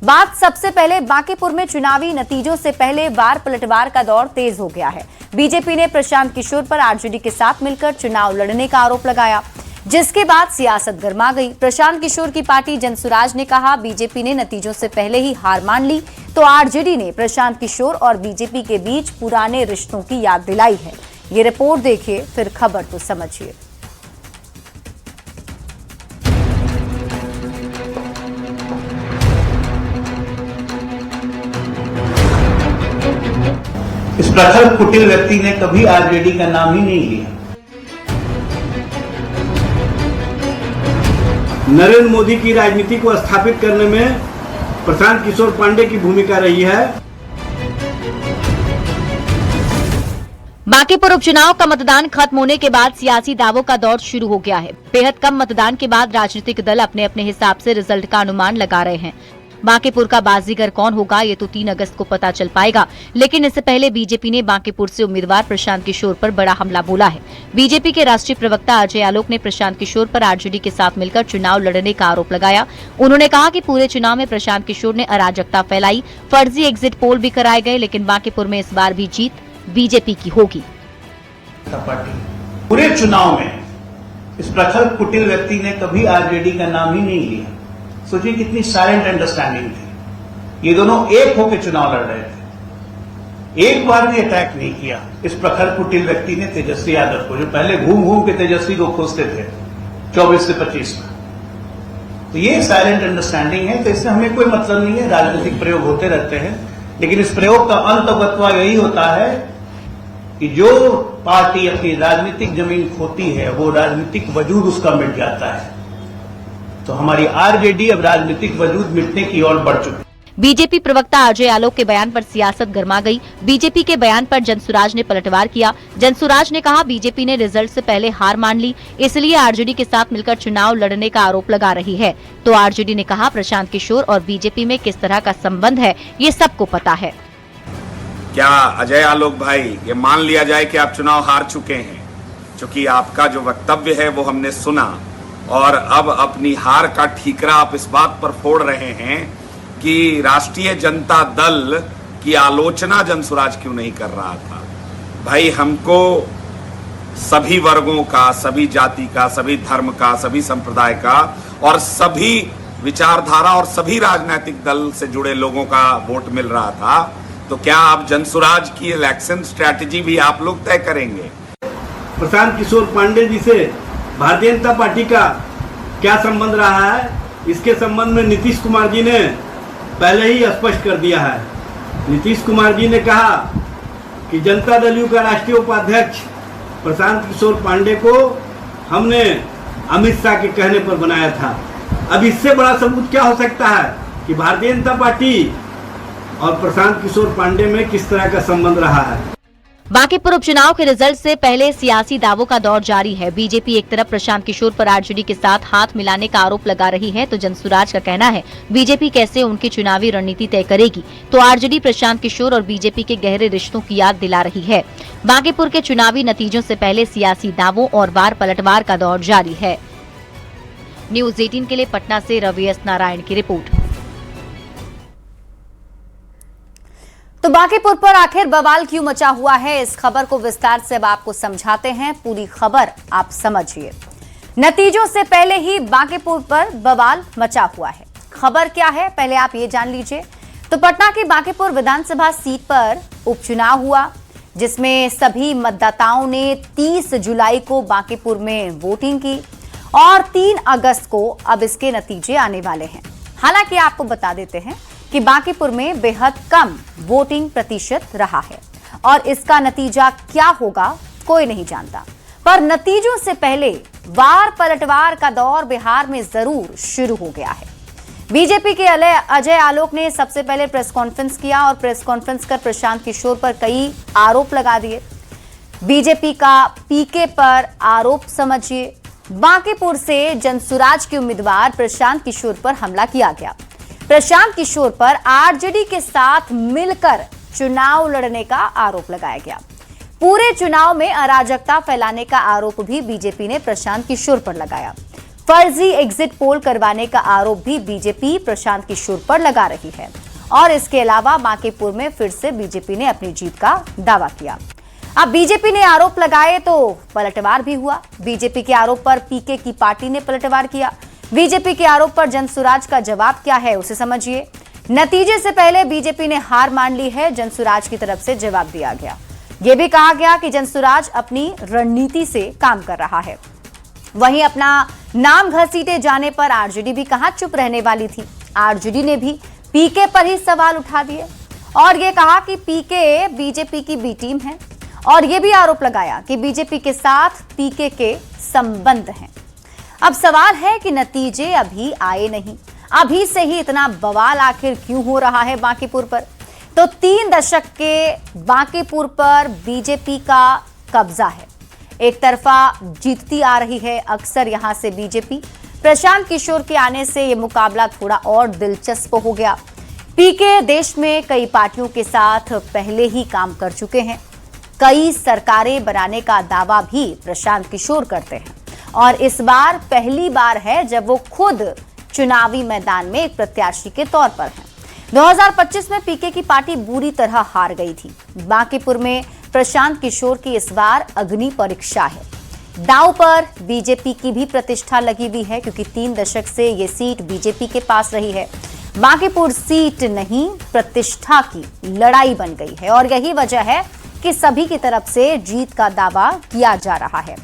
बात सबसे पहले बांकीपुर में चुनावी नतीजों से पहले वार पलटवार का दौर तेज हो गया है। बीजेपी ने प्रशांत किशोर पर आरजेडी के साथ मिलकर चुनाव लड़ने का आरोप लगाया, जिसके बाद सियासत गर्मा गई। प्रशांत किशोर की पार्टी जनसुराज ने कहा, बीजेपी ने नतीजों से पहले ही हार मान ली, तो आरजेडी ने प्रशांत किशोर और बीजेपी के बीच पुराने रिश्तों की याद दिलाई है। ये रिपोर्ट देखिए, फिर खबर तो समझिए। इस प्रखर कुटिल व्यक्ति ने कभी आरजेडी का नाम ही नहीं लिया। नरेंद्र मोदी की राजनीति को स्थापित करने में प्रशांत किशोर पांडे की भूमिका रही है। बांकीपुर उपचुनाव का मतदान खत्म होने के बाद सियासी दावों का दौर शुरू हो गया है। बेहद कम मतदान के बाद राजनीतिक दल अपने अपने हिसाब से रिजल्ट का अनुमान लगा रहे हैं। बांकीपुर का बाजीगर कौन होगा, ये तो 3 अगस्त को पता चल पाएगा। लेकिन इससे पहले बीजेपी ने बांकीपुर से उम्मीदवार प्रशांत किशोर पर बड़ा हमला बोला है। बीजेपी के राष्ट्रीय प्रवक्ता अजय आलोक ने प्रशांत किशोर पर आरजेडी के साथ मिलकर चुनाव लड़ने का आरोप लगाया। उन्होंने कहा कि पूरे चुनाव में प्रशांत किशोर ने अराजकता फैलाई, फर्जी एग्जिट पोल भी कराए गए, लेकिन बांकीपुर में इस बार भी जीत बीजेपी की होगी। पूरे चुनाव में इस प्रखर कुटिल व्यक्ति ने कभी आरजेडी का नाम ही नहीं लिया। सोचिए कितनी साइलेंट अंडरस्टैंडिंग थी। ये दोनों एक होकर चुनाव लड़ रहे थे, एक बार भी अटैक नहीं किया इस प्रखर कुटिल व्यक्ति ने तेजस्वी यादव को, जो पहले घूम घूम के तेजस्वी को खोजते थे 24 से 25 में। तो ये साइलेंट अंडरस्टैंडिंग है, तो इससे हमें कोई मतलब नहीं है। राजनीतिक प्रयोग होते रहते हैं, लेकिन इस प्रयोग का अंतगत्वा यही होता है कि जो पार्टी अपनी राजनीतिक जमीन खोती है, वो राजनीतिक वजूद उसका मिट जाता है। तो हमारी आरजेडी अब राजनीतिक वजूद मिटने की ओर बढ़ चुकी है। बीजेपी प्रवक्ता अजय आलोक के बयान पर सियासत गर्मा गई। बीजेपी के बयान पर जनसुराज ने पलटवार किया। जनसुराज ने कहा, बीजेपी ने रिजल्ट से पहले हार मान ली, इसलिए आरजेडी के साथ मिलकर चुनाव लड़ने का आरोप लगा रही है। तो आरजेडी ने कहा, प्रशांत किशोर और बीजेपी में किस तरह का संबंध है, ये सबको पता है। क्या अजय आलोक भाई, ये मान लिया जाए कि आप चुनाव हार चुके हैं, क्योंकि आपका जो वक्तव्य है वो हमने सुना, और अब अपनी हार का ठीकरा आप इस बात पर फोड़ रहे हैं कि राष्ट्रीय जनता दल की आलोचना जनसुराज क्यों नहीं कर रहा था। भाई, हमको सभी वर्गों का, सभी जाति का, सभी धर्म का, सभी संप्रदाय का और सभी विचारधारा और सभी राजनीतिक दल से जुड़े लोगों का वोट मिल रहा था। तो क्या आप जनसुराज की इलेक्शन स्ट्रैटेजी भी आप लोग तय करेंगे? प्रशांत किशोर पांडे जी से भारतीय जनता पार्टी का क्या संबंध रहा है, इसके संबंध में नीतीश कुमार जी ने पहले ही स्पष्ट कर दिया है। नीतीश कुमार जी ने कहा कि जनता दल यू का राष्ट्रीय उपाध्यक्ष प्रशांत किशोर पांडे को हमने अमित शाह के कहने पर बनाया था। अब इससे बड़ा सबूत क्या हो सकता है कि भारतीय जनता पार्टी और प्रशांत किशोर पांडे में किस तरह का संबंध रहा है। बांकीपुर उपचुनाव के रिजल्ट से पहले सियासी दावों का दौर जारी है। बीजेपी एक तरफ प्रशांत किशोर पर आरजेडी के साथ हाथ मिलाने का आरोप लगा रही है, तो जनसुराज का कहना है बीजेपी कैसे उनकी चुनावी रणनीति तय करेगी, तो आरजेडी प्रशांत किशोर और बीजेपी के गहरे रिश्तों की याद दिला रही है। बांकीपुर के चुनावी नतीजों से पहले सियासी दावों और वार पलटवार का दौर जारी है। न्यूज 18 के लिए पटना से रवि एस नारायण की रिपोर्ट। तो बांकीपुर पर आखिर बवाल क्यों मचा हुआ है, इस खबर को विस्तार से अब आपको समझाते हैं। पूरी खबर आप समझिए। नतीजों से पहले ही बांकीपुर पर बवाल मचा हुआ है। खबर क्या है, पहले आप ये जान लीजिए। तो पटना की बांकीपुर विधानसभा सीट पर उपचुनाव हुआ, जिसमें सभी मतदाताओं ने 30 जुलाई को बांकीपुर में वोटिंग की और 3 अगस्त को अब इसके नतीजे आने वाले हैं। हालांकि आपको बता देते हैं कि बांकीपुर में बेहद कम वोटिंग प्रतिशत रहा है और इसका नतीजा क्या होगा कोई नहीं जानता। पर नतीजों से पहले वार पलटवार का दौर बिहार में जरूर शुरू हो गया है। बीजेपी के अजय आलोक ने सबसे पहले प्रेस कॉन्फ्रेंस किया और प्रेस कॉन्फ्रेंस कर प्रशांत किशोर पर कई आरोप लगा दिए। बीजेपी का पीके पर आरोप समझिए। बांकीपुर से जनसुराज के उम्मीदवार प्रशांत किशोर पर हमला किया गया। प्रशांत किशोर पर आरजेडी के साथ मिलकर चुनाव लड़ने का आरोप लगाया गया। पूरे चुनाव में अराजकता फैलाने का आरोप भी बीजेपी ने प्रशांत किशोर पर लगाया। फर्जी एग्जिट पोल करवाने का आरोप भी बीजेपी प्रशांत किशोर पर लगा रही है। और इसके अलावा बांकीपुर में फिर से बीजेपी ने अपनी जीत का दावा किया। अब बीजेपी ने आरोप लगाए तो पलटवार भी हुआ। बीजेपी के आरोप पर पीके की पार्टी ने पलटवार किया। बीजेपी के आरोप पर जनसुराज का जवाब क्या है उसे समझिए। नतीजे से पहले बीजेपी ने हार मान ली है, जनसुराज की तरफ से जवाब दिया गया। यह भी कहा गया कि जनसुराज अपनी रणनीति से काम कर रहा है। वहीं अपना नाम घसीटे जाने पर आरजेडी भी कहां चुप रहने वाली थी। आरजेडी ने भी पीके पर ही सवाल उठा दिए और यह कहा कि पीके बीजेपी की बी टीम है और यह भी आरोप लगाया कि बीजेपी के साथ पीके के संबंध हैं। अब सवाल है कि नतीजे अभी आए नहीं, अभी से ही इतना बवाल आखिर क्यों हो रहा है बांकीपुर पर? तो 3 दशक के बांकीपुर पर बीजेपी का कब्जा है। एक तरफा जीतती आ रही है अक्सर यहां से बीजेपी। प्रशांत किशोर के आने से यह मुकाबला थोड़ा और दिलचस्प हो गया। पीके देश में कई पार्टियों के साथ पहले ही काम कर चुके हैं। कई सरकारें बनाने का दावा भी प्रशांत किशोर करते हैं और इस बार पहली बार है जब वो खुद चुनावी मैदान में एक प्रत्याशी के तौर पर हैं। 2025 में पीके की पार्टी बुरी तरह हार गई थी। बांकीपुर में प्रशांत किशोर की इस बार अग्नि परीक्षा है। दांव पर बीजेपी की भी प्रतिष्ठा लगी हुई है क्योंकि 3 दशक से ये सीट बीजेपी के पास रही है। बांकीपुर सीट नहीं, प्रतिष्ठा की लड़ाई बन गई है और यही वजह है कि सभी की तरफ से जीत का दावा किया जा रहा है।